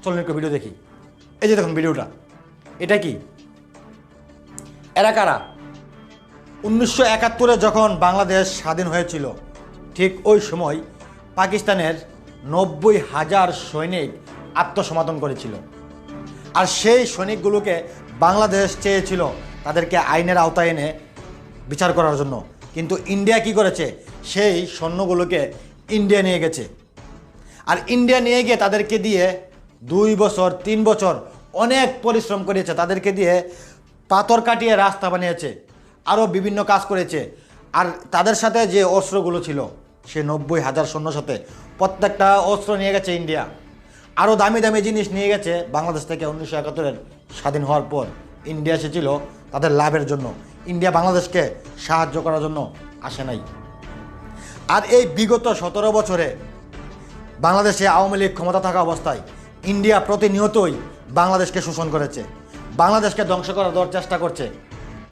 চলুন একটু ভিডিও দেখি। এই যে দেখুন ভিডিওটা, এটা কি, এরা কারা? 1971-এ যখন বাংলাদেশ স্বাধীন হয়েছিল ঠিক ওই সময় পাকিস্তানের 90,000 সৈনিক আত্মসমর্পণ করেছিল। আর সেই সৈনিকগুলোকে বাংলাদেশ চেয়েছিল তাদেরকে আইনের আওতায় এনে বিচার করার জন্য, কিন্তু ইন্ডিয়া কি করেছে, সেই সৈন্যগুলোকে ইন্ডিয়া নিয়ে গেছে। আর ইন্ডিয়া নিয়ে গিয়ে তাদেরকে দিয়ে 2 বছর 3 বছর অনেক পরিশ্রম করিয়েছে, তাদেরকে দিয়ে পাথর কাটিয়ে রাস্তা বানিয়েছে, আরও বিভিন্ন কাজ করেছে। আর তাদের সাথে যে অস্ত্রগুলো ছিল, সে 90,000 সৈন্যর সাথে প্রত্যেকটা অস্ত্র নিয়ে গেছে ইন্ডিয়া। আরও দামি দামি জিনিস নিয়ে গেছে বাংলাদেশ থেকে। 1971-এর স্বাধীন হওয়ার পর ইন্ডিয়া এসেছিল তাদের লাভের জন্য, ইন্ডিয়া বাংলাদেশকে সাহায্য করার জন্য আসে নাই। আর এই বিগত 17 বছরে বাংলাদেশে আওয়ামী লীগ ক্ষমতা থাকা অবস্থায় ইন্ডিয়া প্রতিনিয়তই বাংলাদেশকে শোষণ করেছে, বাংলাদেশকে ধ্বংস করার চেষ্টা করছে।